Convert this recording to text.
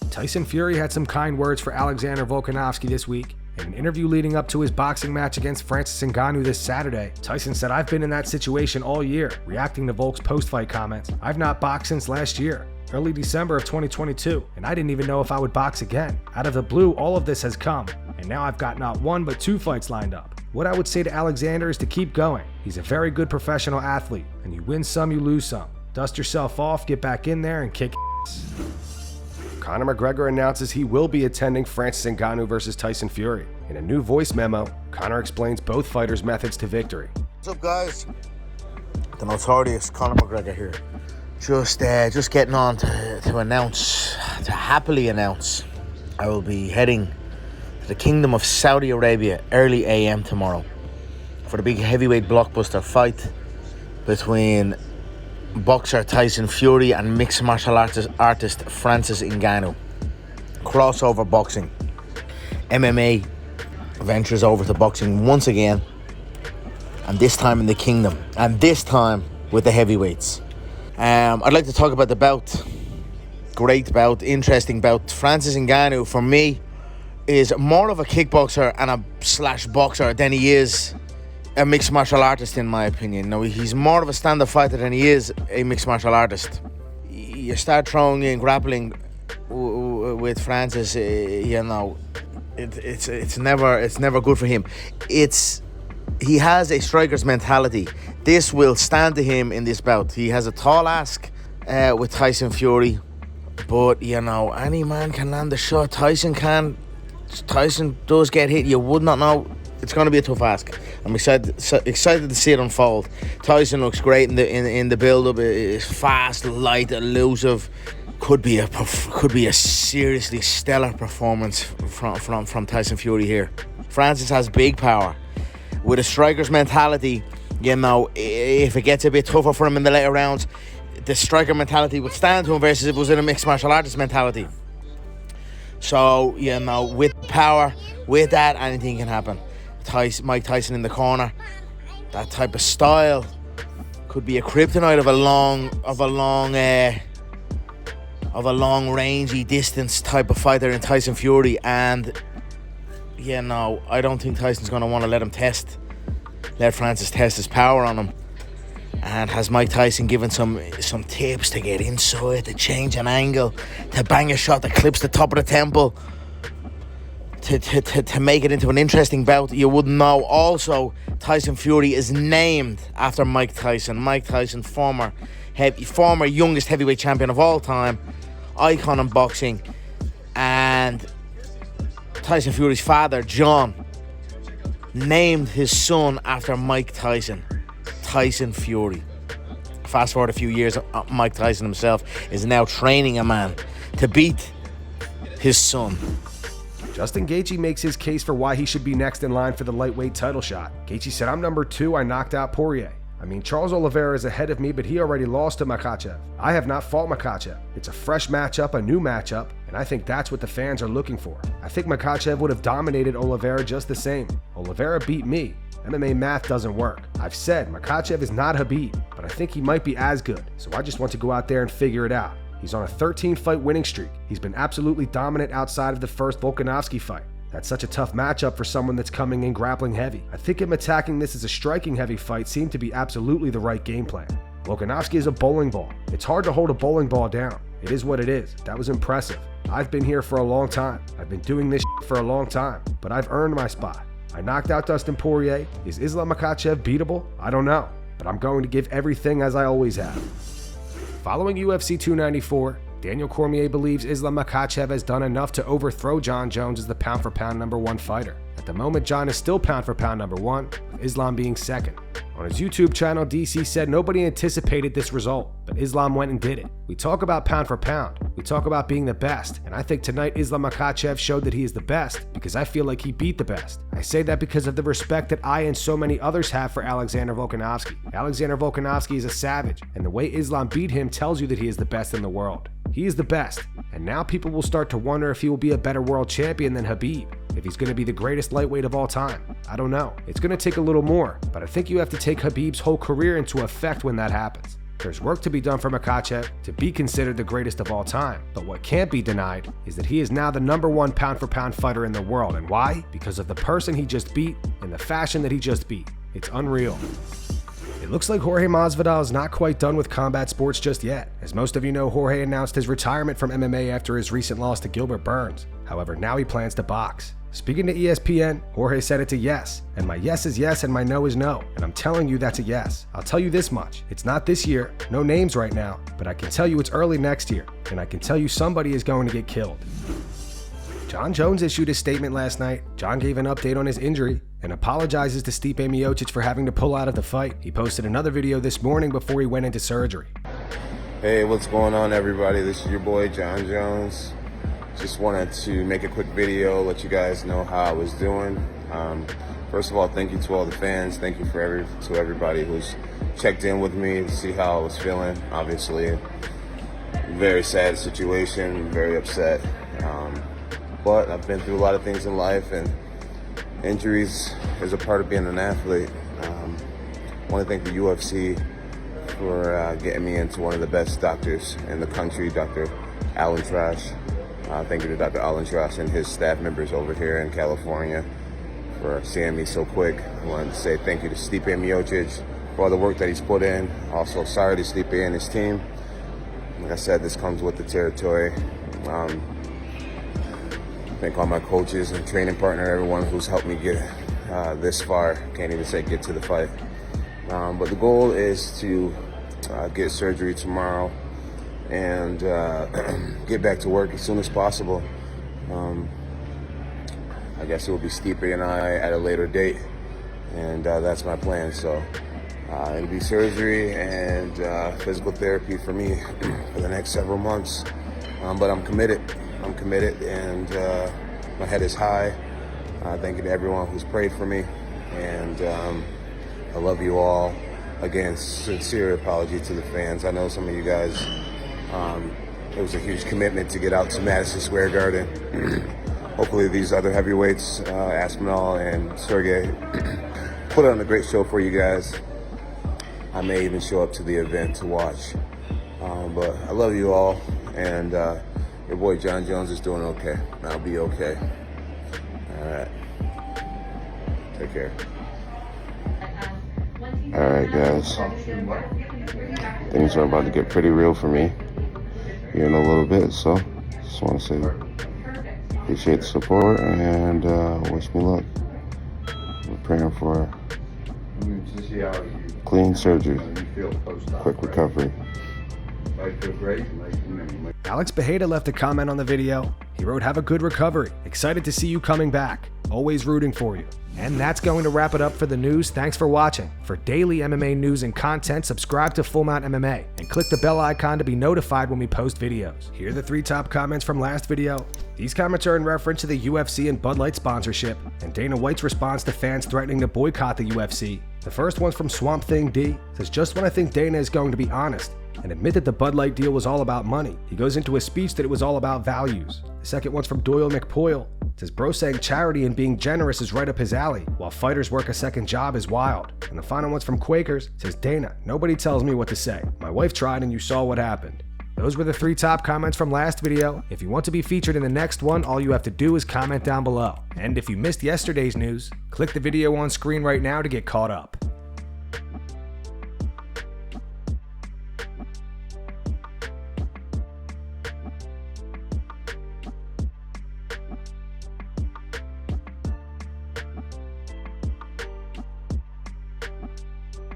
Tyson Fury had some kind words for Alexander Volkanovski this week. In an interview leading up to his boxing match against Francis Ngannou this Saturday, Tyson said, "I've been in that situation all year," reacting to Volk's post-fight comments. "I've not boxed since last year, early December of 2022, and I didn't even know if I would box again. Out of the blue, all of this has come, and now I've got not one but 2 fights lined up." What I would say to Alexander is to keep going. He's a very good professional athlete, and you win some, you lose some. Dust yourself off, get back in there, and kick ass. Conor McGregor announces he will be attending Francis Ngannou versus Tyson Fury. In a new voice memo, Conor explains both fighters' methods to victory. What's up, guys? The notorious Conor McGregor here. Just getting on to happily announce I will be heading to the Kingdom of Saudi Arabia early AM tomorrow for the big heavyweight blockbuster fight between boxer Tyson Fury and mixed martial artist Francis Ngannou. Crossover boxing. MMA ventures over to boxing once again, and this time in the Kingdom, and this time with the heavyweights. I'd like to talk about the bout. Great bout, interesting bout. Francis Ngannou, for me, is more of a kickboxer and a / boxer than he is a mixed martial artist, in my opinion. Now, he's more of a stand-up fighter than he is a mixed martial artist. You start throwing in grappling with Francis, it's never good for him. He has a striker's mentality. This will stand to him in this bout. He has a tall ask with Tyson Fury, but any man can land a shot. Tyson can. Tyson does get hit. You would not know. It's going to be a tough ask. I'm excited to see it unfold. Tyson looks great in the build-up. It's fast, light, elusive. Could be a seriously stellar performance from Tyson Fury here. Francis has big power. With a striker's mentality, if it gets a bit tougher for him in the later rounds, the striker mentality would stand to him versus if it was in a mixed martial artist mentality. So, with power, with that, anything can happen. Mike Tyson in the corner, that type of style could be a kryptonite of a long rangy distance type of fighter in Tyson Fury, and I don't think Tyson's going to want to let Francis test his power on him. And has Mike Tyson given some tips to get inside, to change an angle, to bang a shot that clips the top of the temple, to make it into an interesting bout? You wouldn't know. Also, Tyson Fury is named after Mike Tyson. Mike Tyson, former youngest heavyweight champion of all time, icon in boxing, and Tyson Fury's father, Jon, named his son after Mike Tyson, Tyson Fury. Fast forward a few years, Mike Tyson himself is now training a man to beat his son. Justin Gaethje makes his case for why he should be next in line for the lightweight title shot. Gaethje said, "I'm number 2, I knocked out Poirier. Charles Oliveira is ahead of me, but he already lost to Makhachev. I have not fought Makhachev. It's a fresh matchup, a new matchup, and I think that's what the fans are looking for. I think Makhachev would have dominated Oliveira just the same. Oliveira beat me. MMA math doesn't work. I've said Makhachev is not Khabib, but I think he might be as good, so I just want to go out there and figure it out. He's on a 13-fight winning streak. He's been absolutely dominant outside of the first Volkanovski fight. That's such a tough matchup for someone that's coming in grappling heavy. I think him attacking this as a striking heavy fight seemed to be absolutely the right game plan. Volkanovski is a bowling ball. It's hard to hold a bowling ball down. It is what it is. That was impressive. I've been here for a long time. I've been doing this for a long time, but I've earned my spot. I knocked out Dustin Poirier. Is Islam Makhachev beatable? I don't know, but I'm going to give everything as I always have." Following UFC 294, Daniel Cormier believes Islam Makhachev has done enough to overthrow Jon Jones as the pound-for-pound #1 fighter. At the moment, Jon is still pound-for-pound #1, with Islam being second. On his YouTube channel, DC said nobody anticipated this result, but Islam went and did it. We talk about pound for pound. We talk about being the best, and I think tonight Islam Makhachev showed that he is the best because I feel like he beat the best. I say that because of the respect that I and so many others have for Alexander Volkanovski. Alexander Volkanovski is a savage, and the way Islam beat him tells you that he is the best in the world. He is the best, and now people will start to wonder if he will be a better world champion than Khabib, if he's going to be the greatest lightweight of all time. I don't know. It's going to take a little more, but I think you have to take Khabib's whole career into effect when that happens. There's work to be done for Makhachev to be considered the greatest of all time. But what can't be denied is that he is now the #1 pound-for-pound fighter in the world. And why? Because of the person he just beat and the fashion that he just beat. It's unreal. It looks like Jorge Masvidal is not quite done with combat sports just yet. As most of you know, Jorge announced his retirement from MMA after his recent loss to Gilbert Burns. However, now he plans to box. Speaking to ESPN, Jorge said it's a yes, and my yes is yes and my no is no, and I'm telling you that's a yes. I'll tell you this much, it's not this year, no names right now, but I can tell you it's early next year, and I can tell you somebody is going to get killed. Jon Jones issued a statement last night. Jon gave an update on his injury and apologizes to Stipe Miocic for having to pull out of the fight. He posted another video this morning before he went into surgery. Hey, what's going on, everybody? This is your boy Jon Jones. Just wanted to make a quick video, let you guys know how I was doing. First of all, thank you to all the fans. Thank you to everybody who's checked in with me to see how I was feeling. Obviously, very sad situation, very upset. But I've been through a lot of things in life, and injuries is a part of being an athlete. I want to thank the UFC for getting me into one of the best doctors in the country, Dr. Alan Trash. Thank you to Dr. Alan Trash and his staff members over here in California for seeing me so quick. I wanted to say thank you to Stipe Miocic for all the work that he's put in. Also, sorry to Stipe and his team. Like I said, this comes with the territory. Thank all my coaches and training partner, everyone who's helped me get this far. Can't even say get to the fight. But the goal is to get surgery tomorrow and get back to work as soon as possible. I guess it will be Stipe and I at a later date, and that's my plan. So it'll be surgery and physical therapy for me for the next several months. But I'm committed. And my head is high. Thank you to everyone who's prayed for me, and I love you all. Again, sincere apology to the fans. I know some of you guys, it was a huge commitment to get out to Madison Square Garden. Hopefully these other heavyweights, Aspinall and Sergey, put on a great show for you guys. I may even show up to the event to watch. But I love you all, and your boy Jon Jones is doing okay. I'll be okay. All right. Take care. All right, guys. Things are about to get pretty real for me here in a little bit, so just want to say appreciate the support and wish me luck. We're praying for clean surgery, quick recovery. Alex Pereira left a comment on the video. He wrote, "Have a good recovery. Excited to see you coming back. Always rooting for you." And that's going to wrap it up for the news. Thanks for watching. For daily MMA news and content, subscribe to Full Mount MMA and click the bell icon to be notified when we post videos. Here are the 3 top comments from last video. These comments are in reference to the UFC and Bud Light sponsorship and Dana White's response to fans threatening to boycott the UFC. The first one's from Swamp Thing D. It says, "Just when I think Dana is going to be honest and admit that the Bud Light deal was all about money, he goes into a speech that it was all about values." The second one's from Doyle McPoyle. It says, "Bro saying charity and being generous is right up his alley, while fighters work a second job is wild." And the final one's from Quakers. It says, "Dana, nobody tells me what to say. My wife tried and you saw what happened." Those were the 3 top comments from last video. If you want to be featured in the next one, all you have to do is comment down below. And if you missed yesterday's news, click the video on screen right now to get caught up.